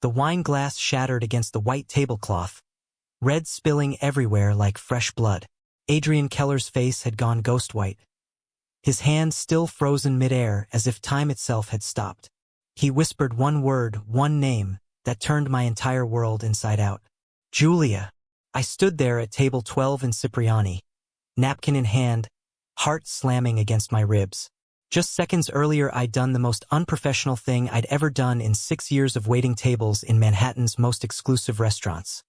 The wine glass shattered against the white tablecloth, red spilling everywhere like fresh blood. Adrian Keller's face had gone ghost white, his hands still frozen midair as if time itself had stopped. He whispered one word, one name, that turned my entire world inside out. Julia. I stood there at table 12 in Cipriani, napkin in hand, heart slamming against my ribs. Just seconds earlier I'd done the most unprofessional thing I'd ever done in 6 years of waiting tables in Manhattan's most exclusive restaurants.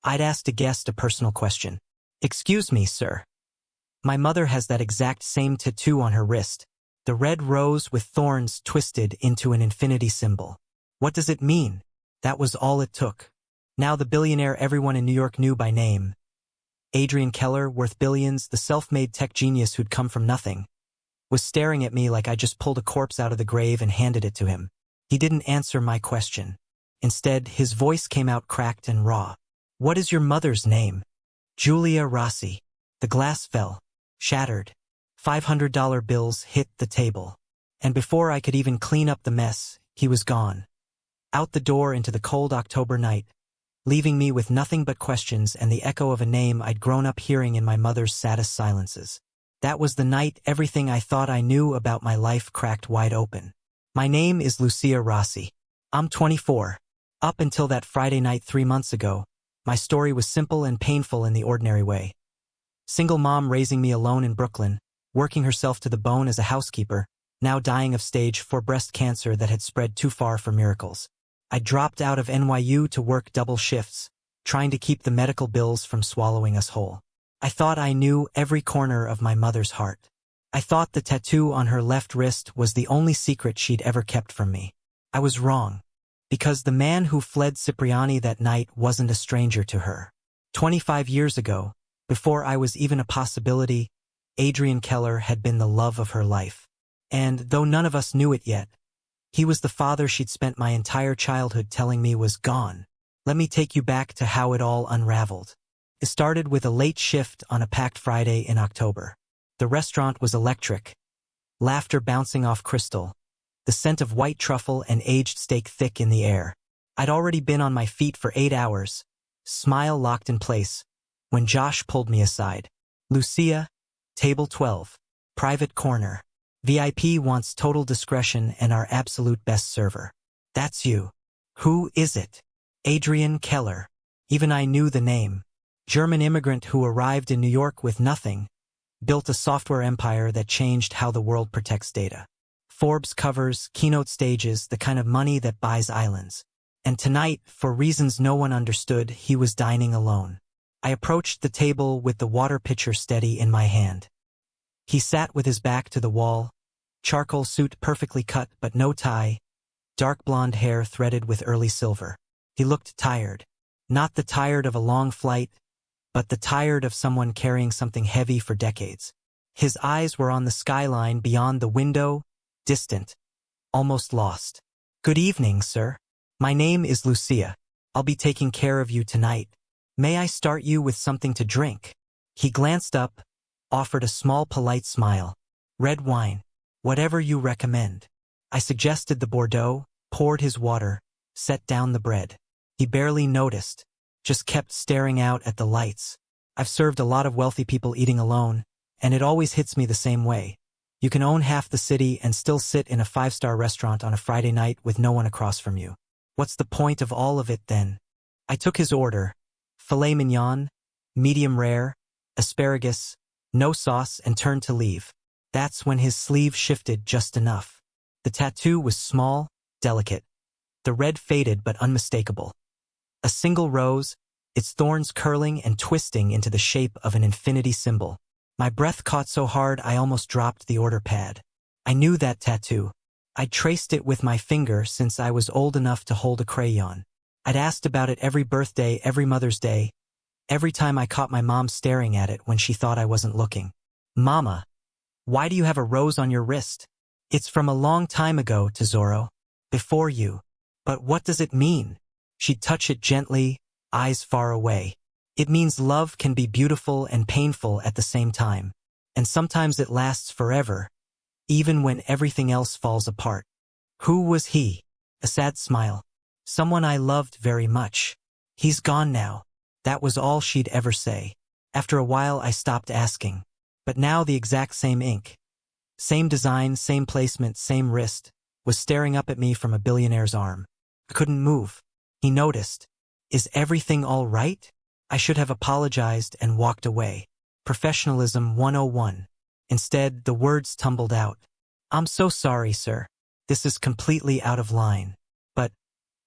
I'd asked a guest a personal question. "Excuse me, sir. My mother has that exact same tattoo on her wrist. The red rose with thorns twisted into an infinity symbol. What does it mean?" That was all it took. Now the billionaire everyone in New York knew by name, Adrian Keller, worth billions, the self-made tech genius who'd come from nothing, was staring at me like I just pulled a corpse out of the grave and handed it to him. He didn't answer my question. Instead, his voice came out cracked and raw. "What is your mother's name?" "Julia Rossi." The glass fell, shattered. $500 bills hit the table. And before I could even clean up the mess, he was gone. Out the door into the cold October night, leaving me with nothing but questions and the echo of a name I'd grown up hearing in my mother's saddest silences. That was the night everything I thought I knew about my life cracked wide open. My name is Lucia Rossi. I'm 24. Up until that Friday night 3 months ago, my story was simple and painful in the ordinary way. Single mom raising me alone in Brooklyn, working herself to the bone as a housekeeper, now dying of stage 4 breast cancer that had spread too far for miracles. I dropped out of NYU to work double shifts, trying to keep the medical bills from swallowing us whole. I thought I knew every corner of my mother's heart. I thought the tattoo on her left wrist was the only secret she'd ever kept from me. I was wrong, because the man who fled Cipriani that night wasn't a stranger to her. 25 years ago, before I was even a possibility, Adrian Keller had been the love of her life. And though none of us knew it yet, he was the father she'd spent my entire childhood telling me was gone. Let me take you back to how it all unraveled. It started with a late shift on a packed Friday in October. The restaurant was electric, laughter bouncing off crystal, the scent of white truffle and aged steak thick in the air. I'd already been on my feet for 8 hours, smile locked in place, when Josh pulled me aside. "Lucia, table 12, private corner. VIP wants total discretion and our absolute best server." "That's you." "Who is it?" "Adrian Keller." Even I knew the name. German immigrant who arrived in New York with nothing, built a software empire that changed how the world protects data. Forbes covers, keynote stages, the kind of money that buys islands. And tonight, for reasons no one understood, he was dining alone. I approached the table with the water pitcher steady in my hand. He sat with his back to the wall, charcoal suit perfectly cut but no tie, dark blonde hair threaded with early silver. He looked tired. Not the tired of a long flight, but the tired of someone carrying something heavy for decades. His eyes were on the skyline beyond the window, distant, almost lost. "Good evening, sir. My name is Lucia. I'll be taking care of you tonight. May I start you with something to drink?" He glanced up, offered a small polite smile. "Red wine. Whatever you recommend." I suggested the Bordeaux, poured his water, set down the bread. He barely noticed, just kept staring out at the lights. I've served a lot of wealthy people eating alone, and it always hits me the same way. You can own half the city and still sit in a 5-star restaurant on a Friday night with no one across from you. What's the point of all of it then? I took his order: filet mignon, medium rare, asparagus, no sauce, and turned to leave. That's when his sleeve shifted just enough. The tattoo was small, delicate. The red faded but unmistakable. A single rose, its thorns curling and twisting into the shape of an infinity symbol. My breath caught so hard I almost dropped the order pad. I knew that tattoo. I'd traced it with my finger since I was old enough to hold a crayon. I'd asked about it every birthday, every Mother's Day, every time I caught my mom staring at it when she thought I wasn't looking. "Mama, why do you have a rose on your wrist?" "It's from a long time ago, Tesoro. Before you." "But what does it mean?" She'd touch it gently, eyes far away. "It means love can be beautiful and painful at the same time. And sometimes it lasts forever, even when everything else falls apart." Who was he? A sad smile. Someone I loved very much. He's gone now. That was all she'd ever say. After a while I stopped asking. But now the exact same ink, same design, same placement, same wrist, was staring up at me from a billionaire's arm. I couldn't move. He noticed. Is everything all right? I should have apologized and walked away. Professionalism 101. Instead, the words tumbled out. I'm so sorry, sir. This is completely out of line. But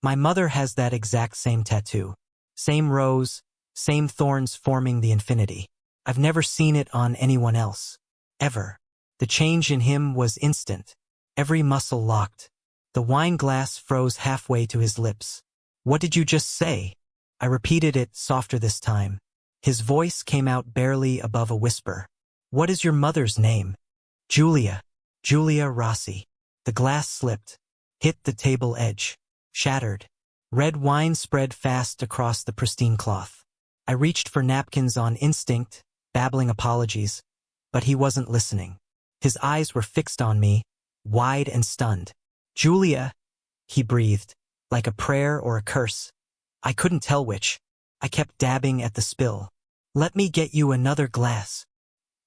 my mother has that exact same tattoo. Same rose, same thorns forming the infinity. I've never seen it on anyone else. Ever. The change in him was instant. Every muscle locked. The wine glass froze halfway to his lips. What did you just say? I repeated it softer this time. His voice came out barely above a whisper. What is your mother's name? Julia. Julia Rossi. The glass slipped, hit the table edge, shattered. Red wine spread fast across the pristine cloth. I reached for napkins on instinct, babbling apologies, but he wasn't listening. His eyes were fixed on me, wide and stunned. Julia, he breathed, like a prayer or a curse. I couldn't tell which. I kept dabbing at the spill. Let me get you another glass.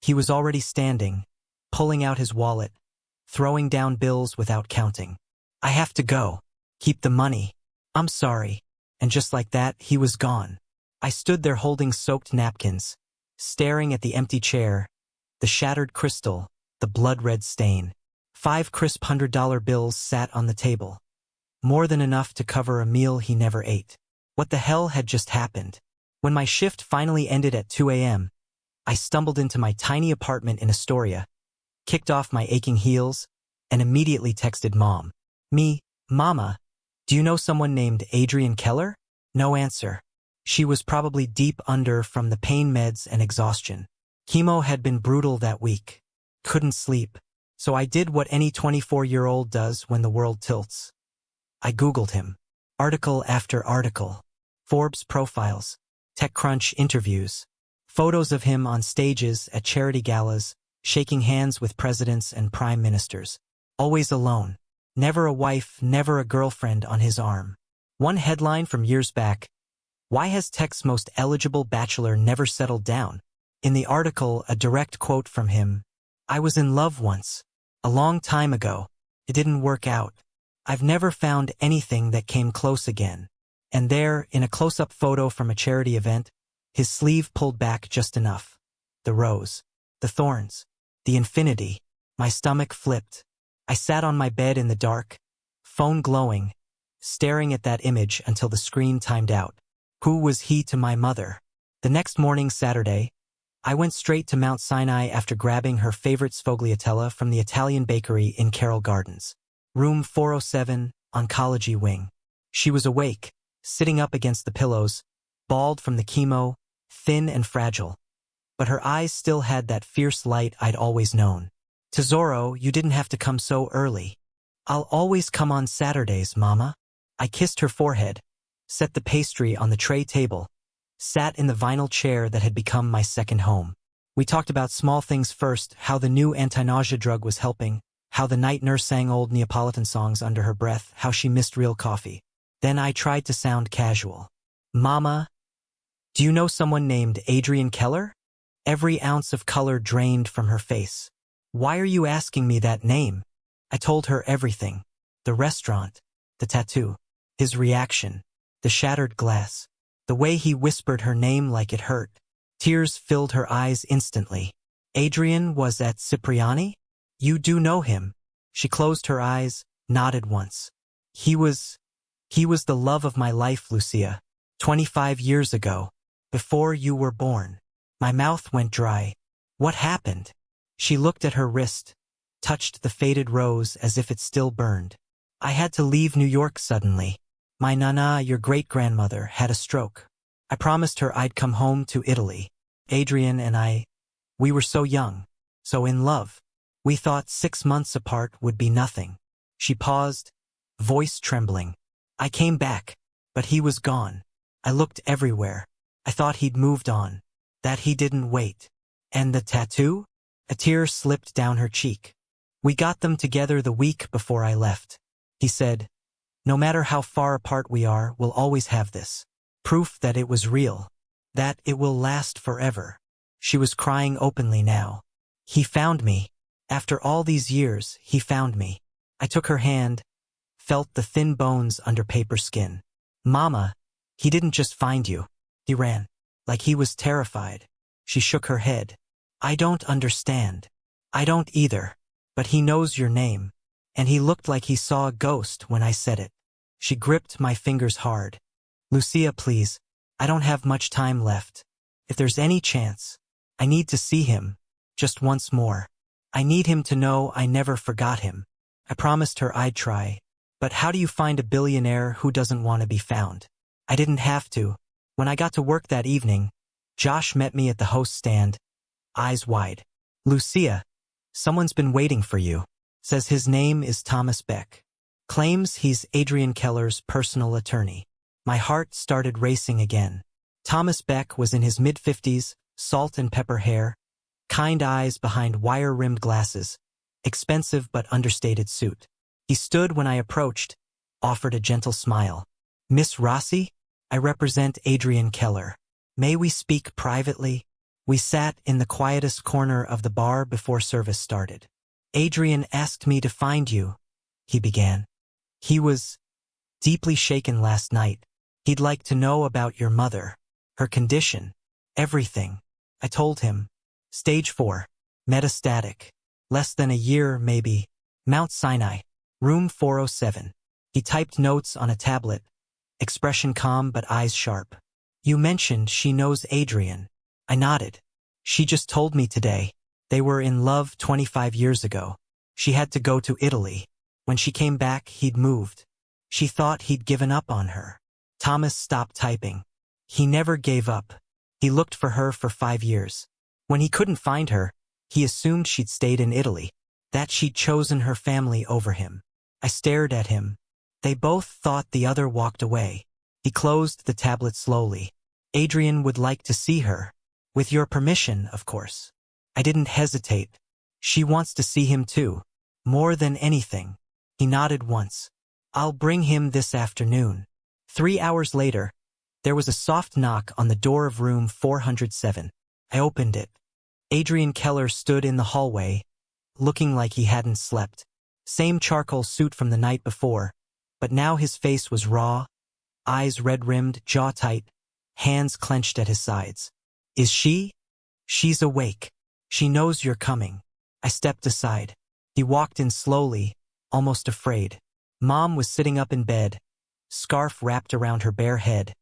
He was already standing, pulling out his wallet, throwing down bills without counting. I have to go. Keep the money. I'm sorry. And just like that, he was gone. I stood there holding soaked napkins, staring at the empty chair, the shattered crystal, the blood-red stain. 5 crisp $100 bills sat on the table. More than enough to cover a meal he never ate. What the hell had just happened? When my shift finally ended at 2 a.m., I stumbled into my tiny apartment in Astoria, kicked off my aching heels, and immediately texted Mom. Mama, do you know someone named Adrian Keller? No answer. She was probably deep under from the pain meds and exhaustion. Chemo had been brutal that week. Couldn't sleep. So I did what any 24-year-old does when the world tilts. I Googled him. Article after article. Forbes profiles. TechCrunch interviews. Photos of him on stages at charity galas, shaking hands with presidents and prime ministers. Always alone. Never a wife, never a girlfriend on his arm. One headline from years back. Why has Tech's most eligible bachelor never settled down? In the article, a direct quote from him. I was in love once. A long time ago. It didn't work out. I've never found anything that came close again. And there, in a close-up photo from a charity event, his sleeve pulled back just enough. The rose. The thorns. The infinity. My stomach flipped. I sat on my bed in the dark, phone glowing, staring at that image until the screen timed out. Who was he to my mother? The next morning, Saturday, I went straight to Mount Sinai after grabbing her favorite sfogliatella from the Italian bakery in Carroll Gardens. Room 407, oncology wing. She was awake, sitting up against the pillows, bald from the chemo, thin and fragile. But her eyes still had that fierce light I'd always known. Tesoro, you didn't have to come so early. I'll always come on Saturdays, Mama. I kissed her forehead, set the pastry on the tray table, sat in the vinyl chair that had become my second home. We talked about small things first, how the new anti-nausea drug was helping, how the night nurse sang old Neapolitan songs under her breath, how she missed real coffee. Then I tried to sound casual. Mama, do you know someone named Adrian Keller? Every ounce of color drained from her face. Why are you asking me that name? I told her everything. The restaurant, the tattoo, his reaction, the shattered glass, the way he whispered her name like it hurt. Tears filled her eyes instantly. Adrian was at Cipriani? You do know him. She closed her eyes, nodded once. He was the love of my life, Lucia. 25 years ago. Before you were born. My mouth went dry. What happened? She looked at her wrist, touched the faded rose as if it still burned. I had to leave New York suddenly. My nana, your great-grandmother, had a stroke. I promised her I'd come home to Italy. Adrian and we were so young, so in love. We thought 6 months apart would be nothing. She paused, voice trembling. I came back, but he was gone. I looked everywhere. I thought he'd moved on, that he didn't wait. And the tattoo? A tear slipped down her cheek. We got them together the week before I left. He said, No matter how far apart we are, we'll always have this. Proof that it was real. That it will last forever. She was crying openly now. He found me. After all these years, he found me. I took her hand, felt the thin bones under paper skin. Mama, he didn't just find you. He ran. Like he was terrified. She shook her head. I don't understand. I don't either. But he knows your name. And he looked like he saw a ghost when I said it. She gripped my fingers hard. Lucia, please. I don't have much time left. If there's any chance, I need to see him. Just once more. I need him to know I never forgot him. I promised her I'd try. But how do you find a billionaire who doesn't want to be found? I didn't have to. When I got to work that evening, Josh met me at the host stand, eyes wide. Lucia, someone's been waiting for you. Says his name is Thomas Beck. Claims he's Adrian Keller's personal attorney. My heart started racing again. Thomas Beck was in his mid-50s, salt and pepper hair, kind eyes behind wire-rimmed glasses, expensive but understated suit. He stood when I approached, offered a gentle smile. Miss Rossi? I represent Adrian Keller. May we speak privately? We sat in the quietest corner of the bar before service started. Adrian asked me to find you, he began. He was deeply shaken last night. He'd like to know about your mother, her condition, everything. I told him. Stage 4. Metastatic. Less than a year, maybe. Mount Sinai. Room 407. He typed notes on a tablet, expression calm but eyes sharp. You mentioned she knows Adrian. I nodded. She just told me today. They were in love 25 years ago. She had to go to Italy. When she came back, he'd moved. She thought he'd given up on her. Thomas stopped typing. He never gave up. He looked for her for 5 years. When he couldn't find her, he assumed she'd stayed in Italy, that she'd chosen her family over him. I stared at him. They both thought the other walked away. He closed the tablet slowly. Adrian would like to see her. With your permission, of course. I didn't hesitate. She wants to see him too. More than anything. He nodded once. I'll bring him this afternoon. 3 hours later, there was a soft knock on the door of room 407. I opened it. Adrian Keller stood in the hallway, looking like he hadn't slept. Same charcoal suit from the night before, but now his face was raw, eyes red-rimmed, jaw tight, hands clenched at his sides. Is she? She's awake. She knows you're coming. I stepped aside. He walked in slowly, almost afraid. Mom was sitting up in bed, scarf wrapped around her bare head,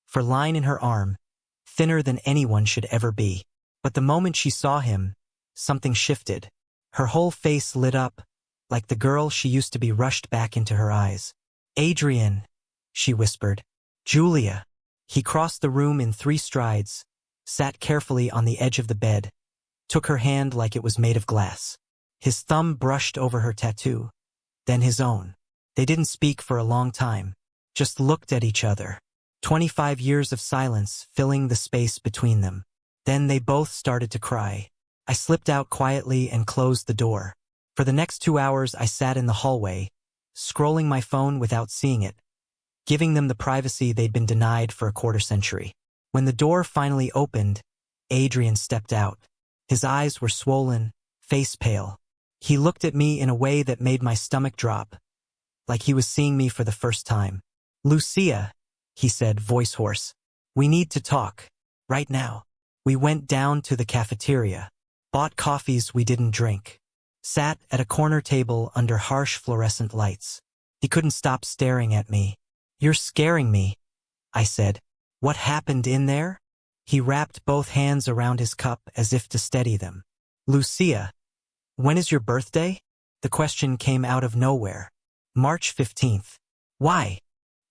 for line in her arm, thinner than anyone should ever be. But the moment she saw him, something shifted. Her whole face lit up, like the girl she used to be rushed back into her eyes. Adrian, she whispered. Julia. He crossed the room in 3 strides, sat carefully on the edge of the bed, took her hand like it was made of glass. His thumb brushed over her tattoo, then his own. They didn't speak for a long time, just looked at each other. 25 years of silence filling the space between them. Then they both started to cry. I slipped out quietly and closed the door. For the next 2 hours I sat in the hallway, scrolling my phone without seeing it, giving them the privacy they'd been denied for a quarter century. When the door finally opened, Adrian stepped out. His eyes were swollen, face pale. He looked at me in a way that made my stomach drop, like he was seeing me for the first time. Lucia, he said, voice hoarse. We need to talk. Right now. We went down to the cafeteria, bought coffees we didn't drink, sat at a corner table under harsh fluorescent lights. He couldn't stop staring at me. You're scaring me, I said. What happened in there? He wrapped both hands around his cup as if to steady them. Lucia, when is your birthday? The question came out of nowhere. March 15th. Why?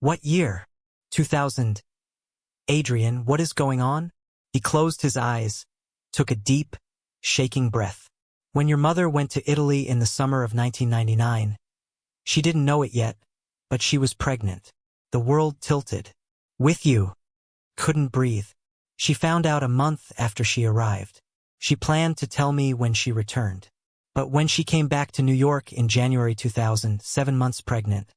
What year? 2000. Adrian, what is going on? He closed his eyes, took a deep, shaking breath. When your mother went to Italy in the summer of 1999, she didn't know it yet, but she was pregnant. The world tilted. With you. Couldn't breathe. She found out a month after she arrived. She planned to tell me when she returned. But when she came back to New York in January 2000, 7 months pregnant,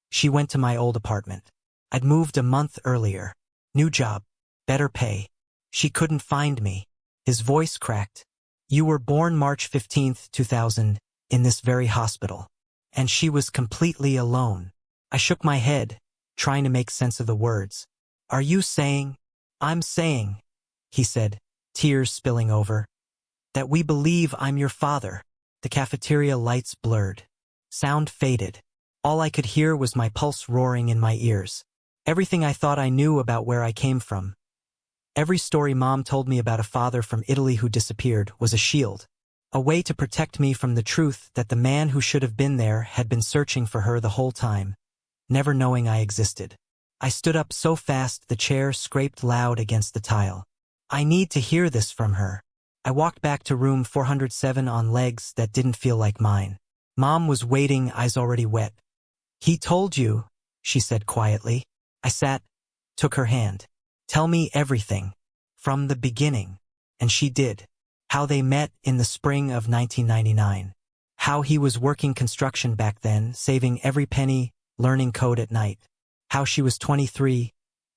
She went to my old apartment. I'd moved a month earlier. New job. Better pay. She couldn't find me. His voice cracked. You were born March 15th, 2000, in this very hospital. And she was completely alone. I shook my head, trying to make sense of the words. Are you saying? I'm saying, he said, tears spilling over, that we believe I'm your father. The cafeteria lights blurred. Sound faded. All I could hear was my pulse roaring in my ears. Everything I thought I knew about where I came from. Every story Mom told me about a father from Italy who disappeared was a shield. A way to protect me from the truth that the man who should have been there had been searching for her the whole time, never knowing I existed. I stood up so fast the chair scraped loud against the tile. I need to hear this from her. I walked back to room 407 on legs that didn't feel like mine. Mom was waiting, eyes already wet. He told you, she said quietly. I sat, took her hand. Tell me everything. From the beginning. And she did. How they met in the spring of 1999. How he was working construction back then, saving every penny, learning code at night. How she was 23,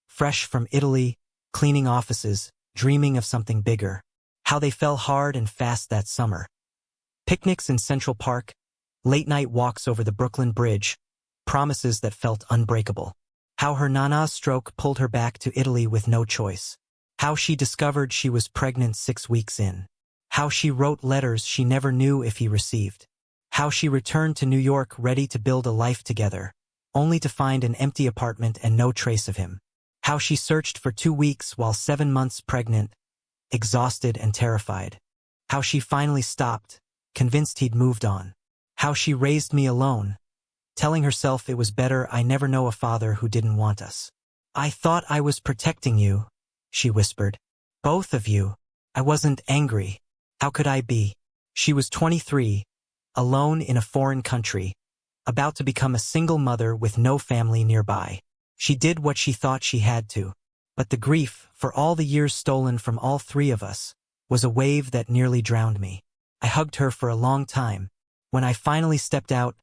fresh from Italy, cleaning offices, dreaming of something bigger. How they fell hard and fast that summer. Picnics in Central Park, late-night walks over the Brooklyn Bridge, promises that felt unbreakable. How her Nana's stroke pulled her back to Italy with no choice. How she discovered she was pregnant 6 weeks in. How she wrote letters she never knew if he received. How she returned to New York ready to build a life together, only to find an empty apartment and no trace of him. How she searched for 2 weeks while 7 months pregnant, exhausted and terrified. How she finally stopped, convinced he'd moved on. How she raised me alone, telling herself it was better I never know a father who didn't want us. I thought I was protecting you, she whispered. Both of you. I wasn't angry. How could I be? She was 23, alone in a foreign country, about to become a single mother with no family nearby. She did what she thought she had to. But the grief, for all the years stolen from all three of us, was a wave that nearly drowned me. I hugged her for a long time. When I finally stepped out,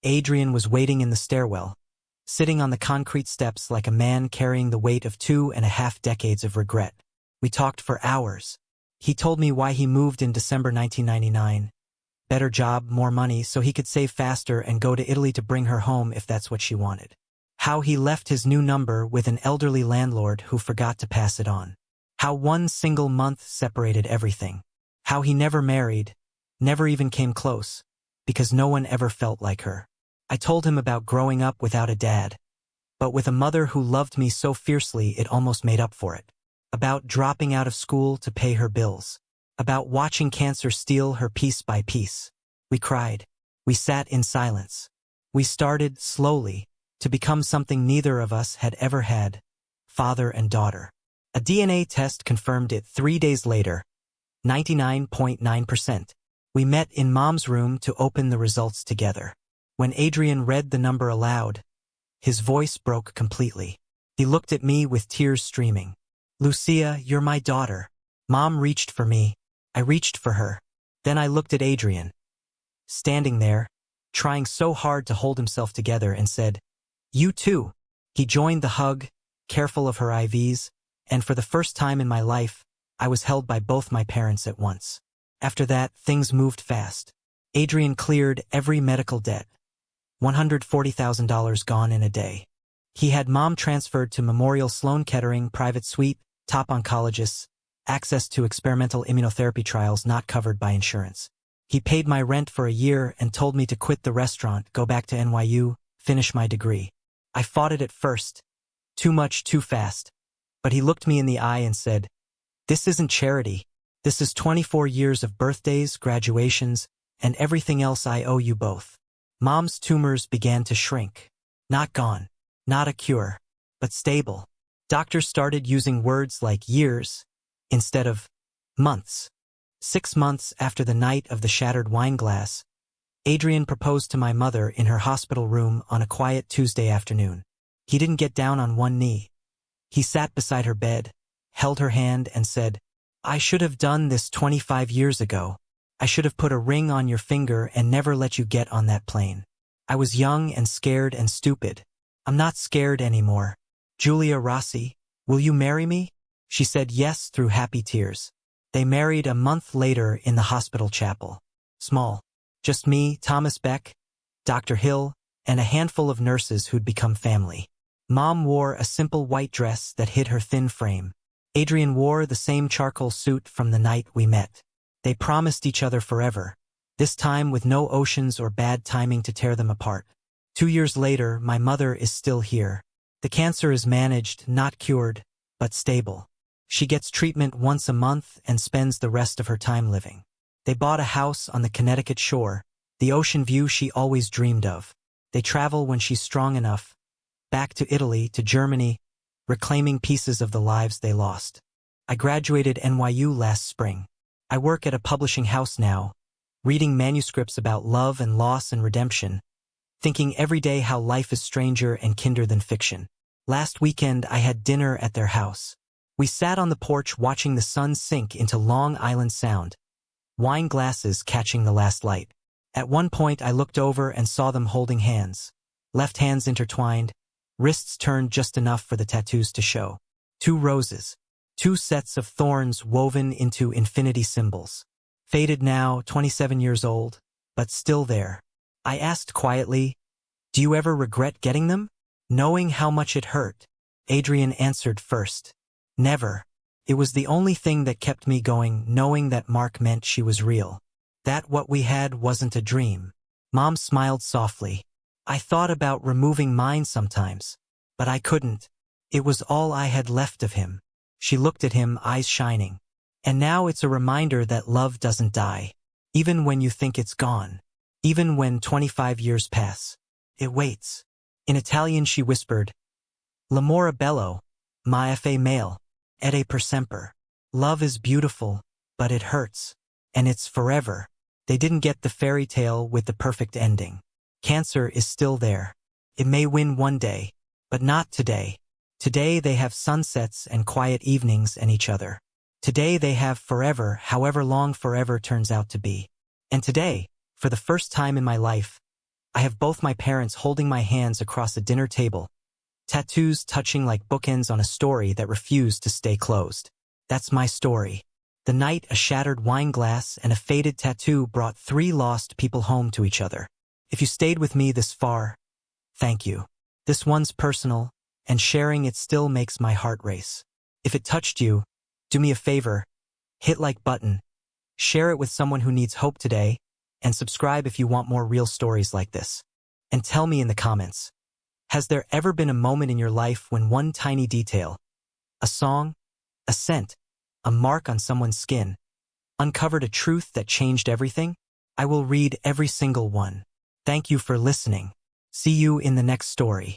Adrian was waiting in the stairwell, sitting on the concrete steps like a man carrying the weight of 2.5 decades of regret. We talked for hours. He told me why he moved in December 1999. Better job, more money, so he could save faster and go to Italy to bring her home if that's what she wanted. How he left his new number with an elderly landlord who forgot to pass it on. How one single month separated everything. How he never married, never even came close, because no one ever felt like her. I told him about growing up without a dad, but with a mother who loved me so fiercely it almost made up for it. About dropping out of school to pay her bills. About watching cancer steal her piece by piece. We cried. We sat in silence. We started, slowly, to become something neither of us had ever had, father and daughter. A DNA test confirmed it 3 days later, 99.9%. We met in Mom's room to open the results together. When Adrian read the number aloud, his voice broke completely. He looked at me with tears streaming. Lucia, you're my daughter. Mom reached for me. I reached for her. Then I looked at Adrian, standing there, trying so hard to hold himself together, and said, You too. He joined the hug, careful of her IVs, and for the first time in my life, I was held by both my parents at once. After that, things moved fast. Adrian cleared every medical debt. $140,000 gone in a day. He had Mom transferred to Memorial Sloan Kettering private suite, top oncologists, access to experimental immunotherapy trials not covered by insurance. He paid my rent for a year and told me to quit the restaurant, go back to NYU, finish my degree. I fought it at first. Too much, too fast. But he looked me in the eye and said, This isn't charity. This is 24 years of birthdays, graduations, and everything else I owe you both. Mom's tumors began to shrink. Not gone. Not a cure. But stable. Doctors started using words like years instead of months. 6 months after the night of the shattered wine glass, Adrian proposed to my mother in her hospital room on a quiet Tuesday afternoon. He didn't get down on one knee. He sat beside her bed, held her hand, and said, I should have done this 25 years ago. I should have put a ring on your finger and never let you get on that plane. I was young and scared and stupid, I'm not scared anymore. Julia Rossi, will you marry me? She said yes through happy tears. They married a month later in the hospital chapel. Small. Just me, Thomas Beck, Dr. Hill, and a handful of nurses who'd become family. Mom wore a simple white dress that hid her thin frame. Adrian wore the same charcoal suit from the night we met. They promised each other forever, this time with no oceans or bad timing to tear them apart. 2 years later, my mother is still here. The cancer is managed, not cured, but stable. She gets treatment once a month and spends the rest of her time living. They bought a house on the Connecticut shore, the ocean view she always dreamed of. They travel when she's strong enough, back to Italy, to Germany, reclaiming pieces of the lives they lost. I graduated NYU last spring. I work at a publishing house now, reading manuscripts about love and loss and redemption, thinking every day how life is stranger and kinder than fiction. Last weekend I had dinner at their house. We sat on the porch watching the sun sink into Long Island Sound, wine glasses catching the last light. At one point I looked over and saw them holding hands, left hands intertwined, wrists turned just enough for the tattoos to show. 2 roses. 2 sets of thorns woven into infinity symbols. Faded now, 27 years old, but still there. I asked quietly, "Do you ever regret getting them?" Knowing how much it hurt. Adrian answered first. Never. It was the only thing that kept me going, knowing that Mark meant she was real. That what we had wasn't a dream. Mom smiled softly. I thought about removing mine sometimes, but I couldn't. It was all I had left of him. She looked at him, eyes shining. And now it's a reminder that love doesn't die. Even when you think it's gone. Even when 25 years pass. It waits. In Italian she whispered, L'amore bello, ma fa male, et per sempre. Love is beautiful, but it hurts. And it's forever. They didn't get the fairy tale with the perfect ending. Cancer is still there. It may win one day, but not today. Today they have sunsets and quiet evenings and each other. Today they have forever, however long forever turns out to be. And today, for the first time in my life, I have both my parents holding my hands across a dinner table, tattoos touching like bookends on a story that refused to stay closed. That's my story. The night a shattered wine glass and a faded tattoo brought 3 lost people home to each other. If you stayed with me this far, thank you. This one's personal, and sharing it still makes my heart race. If it touched you, do me a favor, hit like button, share it with someone who needs hope today, and subscribe if you want more real stories like this. And tell me in the comments, has there ever been a moment in your life when one tiny detail, a song, a scent, a mark on someone's skin, uncovered a truth that changed everything? I will read every single one. Thank you for listening. See you in the next story.